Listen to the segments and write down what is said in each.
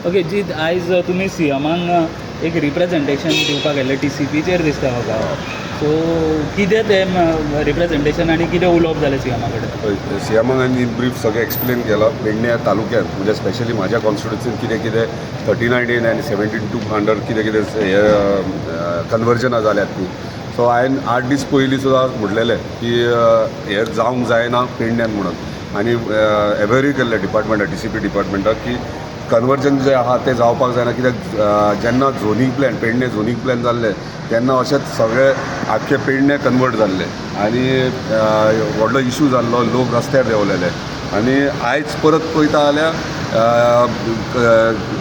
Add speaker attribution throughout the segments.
Speaker 1: Okay जी आयज तुमी सीएमांक एक रिप्रेझेंटेशन दिवपाक गेल्ले TCPचेर दिसता म्हाका. सो कितें तें रिप्रेझेंटेशन आनी कितें उलोवप जालें सीएमा कडेन?
Speaker 2: सीएमाक आनी इन ब्रीफ सगळें एक्सप्लेन केलां. पेडण्या तालुक्यात म्हणजे स्पेशली म्हाज्या कॉन्स्टिट्युन्सीन कितें कितें 39A आनी 72 अंडर कितें कितें हे कन्वर्जनां जाल्यात ती. सो हांवें 8 दीस पयलीं सुद्दां म्हटलेलें की हे जावंक जायना पेडण्यान म्हणून आनी एवेरी केल्ले डिपार्टमेंटाक TCP डिपार्टमेंटाक की कन्वर्जन जें आहा तें जावपाक जायना. कित्याक जेन्ना zoning plan Pedne zoning plan जाल्ले तेन्ना अशेंच सगळे आख्खे पेडणे कन्वर्ट जाल्ले आनी व्हडलो इशू जाल्लो. लोक रस्त्यार देंवलेले आनी आयज परत पळयता जाल्यार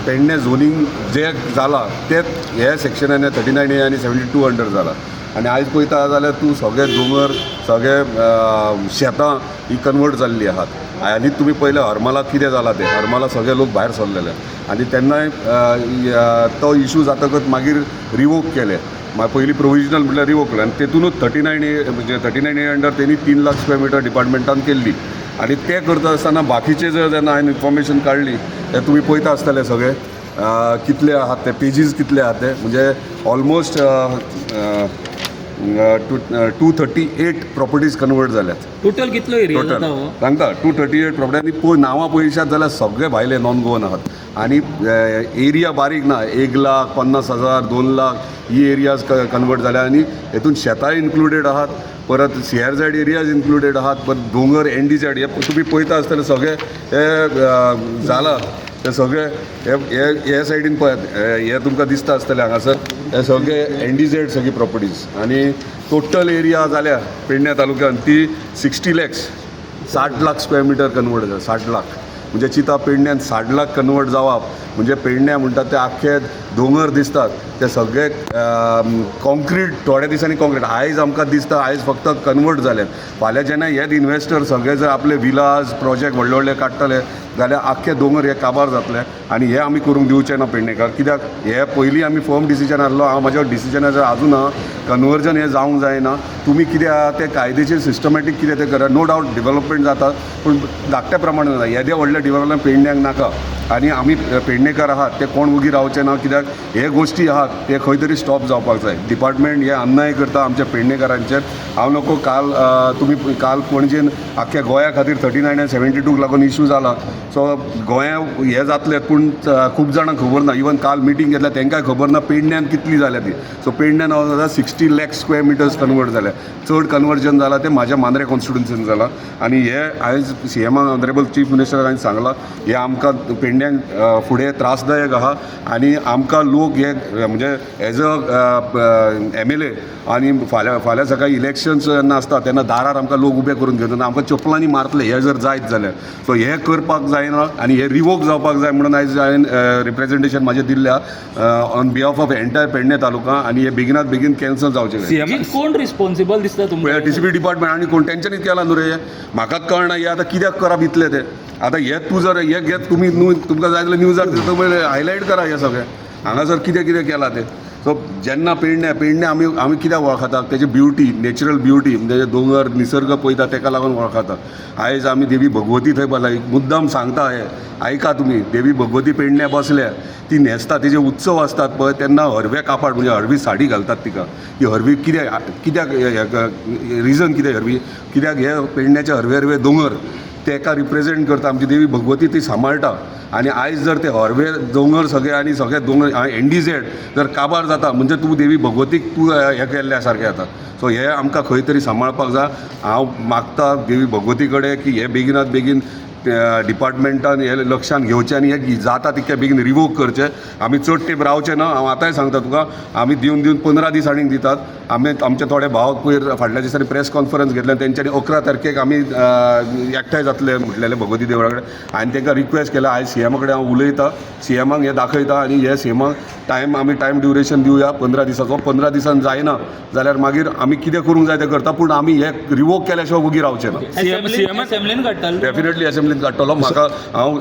Speaker 2: पेडणे झोनींग जें जालां तेंच हे सेक्शनान 39A आनी 72 अंडर जालां. आनी आयज पळयता जाल्यार तूं सगळे दोंगर सगळे शेतां ही कन्वर्ट जाल्लीं आहात. आनी तुमी पयलें हरमलाक कितें जालां तें हरमला सगळे लोक भायर सरलेले आनी तेन्नाय तो इशू जातकच मागीर रिवोक केले. पयलीं प्रोविजनल म्हटल्यार रिवोक केलें आनी तेतूनच 39A म्हणजे 39A अंडर तेणी 3 लाख स्क्वेअर मिटर डिपार्टमेंटान केल्ली. आनी तें करता आसतना बाकीचे जेन्ना हांवें इन्फॉर्मेशन काडली तें तुमी पळयता आसतले सगळे कितले आहात ते पेजीस कितले आहात ते म्हणजे ऑलमोस्ट 238 प्रॉपर्टीज कन्वर्ट जाल्यात.
Speaker 1: टोटल कितलो एरिया जाता हो?
Speaker 2: सांगता 238 प्रॉपर्टी आनी नांवां पळयशात जाल्यार सगळे भायले नॉन गोवन आहात. आनी एरिया बारीक ना. 1,50,000 2 लाख ही एरियाज कन्वर्ट जाल्या आनी हेतून शेतांय इन्क्लुडेड आहात. परत CRZ एरियाज इन्क्लुडेड आहात. परत दोंगर NDZ हे तुमी पळयता आसतले सगळे हे जालां ते सगळे हे सायडीन पळयात हे तुमकां दिसता आसतले हांगासर हे सगळे NDZ सगळी प्रॉपर्टीज आनी टोटल एरिया जाल्या पेडण्या तालुक्यान ती 60 lakhs 60 lakh square metre convert जाता. 60 लाख म्हणजे चिता पेडण्यान 60 लाख कन्वर्ट जावप म्हणजे पेडण्या म्हणटात ते आख्खे दोंगर दिसतात ते सगळे कॉन्क्रीट थोड्या दिसांनी कॉन्क्रीट. आयज आमकां दिसता आयज फक्त कन्वर्ट जाल्यात. फाल्यां जेन्ना हेच इन्वेस्टर सगळे जर आपले विलाज प्रोजेक्ट व्हडले व्हडले काडटले जाल्यार आख्खे दोंगर हे काबार जातले आनी हे आमी करूंक दिवचे ना पेडणेकार. कित्याक हे पयलीं आमी फर्म डिसिजन आहलो. हांव म्हाज्या डिसिजनाचेर आजून कन्वर्जन हे जावंक जायना. तुमी कितें आहा ते कायदेशीर सिस्टमॅटीक कितें तें करा. नो डावट डेवलपमेंट जाता पूण धाकट्या प्रमाणान जाता. येदे व्हडले डेवलपमेंट पेडण्याक नाका आनी आमी पेडणेकार आहात ते कोण उगी रावचे ना. कित्याक हे गोश्टी आहात ते खंय तरी स्टॉप जावपाक जाय. डिपार्टमेंट हे अन्याय करता आमच्या पेडणेकारांचेर. हांव नको तुमी काल पणजेन आख्ख्या गोंया खातीर 39 आनी 72 लागून इशू जाला. सो गोंया हे जातले पूण खूब जाणांक खबर ना. इवन काल मिटींग घेतल्या तांकांय खबर ना पेडण्यान कितली जाल्या ती. सो पेडण्यान 60 लाख स्क्वेअर मिटर्स कन्वर्ट जाल्या. चड कन्वर्जन जालां तें म्हाज्या मांद्रे कॉन्स्टिट्युन्सीन जालां आनी हे आयज CMाक ऑनरेबल चीफ मिनिस्टराक हांवें सांगलां हे आमकां पेडण्यांक फुडें त्रासदायक आहा आनी आमकां लोक हे म्हणजे एज अ MLA आनी फाल्यां सकाळीं इलेक्शन्स जेन्ना आसता तेन्ना दारार आमकां लोक उबे करून घेवन आमकां चपलांनी मारतले हे जर जायत जाल्यार. सो हे करपाक जायना आनी हे रिवोक जावपाक जाय म्हणून आयज हांवें रिप्रेझेंटेशन म्हाजें दिल्ल्या on behalf of entire Pernem taluka आनी हे बेगिनात बेगीन कॅन्सल जावचें जाय.
Speaker 1: कोण रिस्पॉन्सिबल दिसता तुमकां?
Speaker 2: TCP डिपार्टमेंट आनी कोण तेंच्यांनीच केला न्हू रे. म्हाकाच कळना हे आतां कित्याक करप इतले ते. आतां हे तूं जर हे घेत तुमी तुमकां जाय जाल्यार न्यूजार हायलायट करा हे सगळें हांगासर कितें कितें केलां तें. सो जेन्ना पेडणे आमी कित्याक वळखतात तेजी ब्युटी नॅचरल ब्युटी म्हणजे दोंगर निसर्ग पळयता तेका लागून वळखतात. आयज आमी देवी भगवती थंय बसला. मुद्दाम सांगता हे आयका तुमी देवी भगवती पेडण्या बसल्या ती न्हेसता तेजे उत्सव आसतात पळय तेन्ना हरवे कापड म्हणजे हरवी साडी घालतात तिका. ही हरवी कित्याक रिजन कितें हरवी कित्याक हे पेडण्याचे हरवे हरवे दोंगर तेका रिप्रेझेंट करता. आमची देवी भगवती ती सांबाळटा आनी आयज जर ते हरवे दोंगर सगळे आनी सगळे दोंगर NDZ जर काबार जाता म्हणजे तूं देवी भगवतीक तूं हे केल्ल्या सारकें जाता. सो हे आमकां खंय तरी सांबाळपाक जाय. हांव मागता देवी भगवती कडेन की हे बेगिनात बेगीन डिपार्टमेंटान हे लक्षांत घेवचें आनी हे जाता तितके बेगीन रिवोक करचें. आमी चड तेंप रावचें ना. हांव आतांय सांगता तुका आमी दिवन 15 दीस आनीक दितात. आमी आमचे थोडे भावाक पयर फाटल्या दिसांनी प्रेस कॉन्फरन्स घेतले तेंच्यांनी 11 तारखेक आमी एकठांय जातले म्हटलेले भगवती देवळा कडेन. हांवें तांकां रिक्वेस्ट केला आयज CMा कडेन हांव उलयतां CMाक हे दाखयता आनी हे CMाक आमी टायम ड्युरेशन दिवया 15 दिसाचो. 15 दिसान जायना जाल्यार मागीर आमी कितें करूंक जाय तें करता, पूण आमी हे रिवोक केल्या शिवाय वगी रावचे ना.
Speaker 1: असेंब्लीन काडटालो
Speaker 2: डेफिनेटली असेंब्लीन काडटलो. म्हाका हांव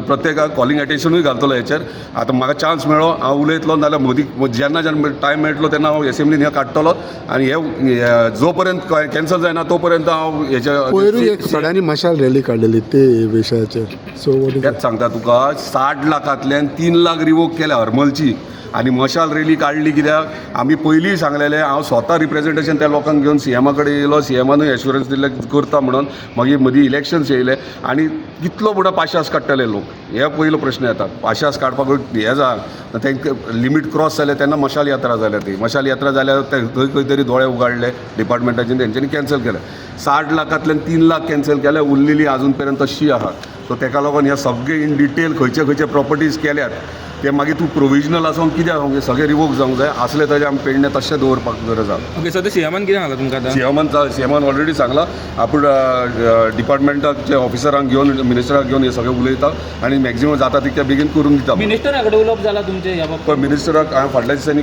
Speaker 2: प्रत्येकाक कॉलिंग एटेन्शनूय घालतलो हेचेर. आतां म्हाका चान्स मेळ्ळो, हांव उलयतलो नाल्यार मदीं जेन्ना टायम मेळटलो तेन्ना हांव असेंब्लीन हे काडटलो. आनी हे जो पर्यंत कॅन्सल जायना तो पर्यंत हांव हेच्या
Speaker 3: पयरूच एक थोड्यांनी मशाल रॅली काडलेली ते विशयाचेर. सो
Speaker 2: तेच सांगता तुका, 60 लाखांतल्यान 3 लाख रिवोक केल्या हरमलची. आनी मशाल रॅली काडली कित्याक आमी पयलींय सांगलेलें, हांव स्वता रिप्रेझेंटेशन त्या लोकांक घेवन सीएमा कडेन येयलो. सीएमानूय एश्युरन्स दिल्ले करता म्हणून. मागीर मदीं इलेक्शन्स येयले आनी कितलो म्हणून पाशास काडटले लोक, हे पयलो प्रश्न येता. पाशास काडपाक हें जाय, तेंकां लिमीट क्रॉस जालें तेन्ना मशाल यात्रा जाल्या. ती मशाल यात्रा जाल्यार थंय खंय तरी दोळे उगाडले डिपार्टमेंटाच्यान, तेंच्यांनी कॅन्सल केलें. 60 लाखांतल्यान 3 लाख कॅन्सल केले, उरलेली अजून पर्यंत तशी आहा. सो तेका लागून हे सगळे इन डिटेल खंयचे खंयचे प्रॉपर्टीज केल्यात ते मागीर तूं प्रोविजनल आसून कित्याक सगळे रिवोक जावंक जाय. असले ताजे आमी पेडणे तशें दवरपाक गरज आसा.
Speaker 4: ओके, सो ते सीएमान कितें सांगला तुमकां आतां?
Speaker 2: सीएमान ऑलरेडी सांगला, आपूण डिपार्टमेंटाचे ऑफिसरांक घेवन मिनिस्टराक घेवन हे सगळें उलयता आनी मॅक्झिमम जाता तितक्या बेगीन करून दिता.
Speaker 1: मिनिस्टरा कडेन उलोवप जाला तुमचे ह्या बाबतींत?
Speaker 2: पण मिनिस्टराक हांवें फाटल्या दिसांनी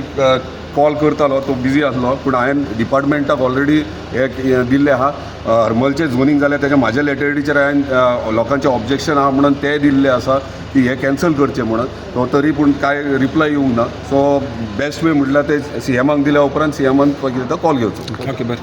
Speaker 2: कॉल करतालो, तो बिजी आसलो. पूण हांवें डिपार्टमेंटाक ऑलरेडी हे दिल्लें आहा. हरमलचें झोनींग जालें तेच्या म्हाज्या लेटरिचेर हांवें लोकांचें ऑब्जेक्शन आहा म्हणून ते दिल्लें आसा की हे कॅन्सल करचें म्हणून. तो तरी पूण कांय रिप्लाय येवंक ना. सो बेस्ट वे म्हटल्यार ते सीएमाक दिल्या उपरांत सीएमान कॉल घेवचो.
Speaker 4: ओके, बरें.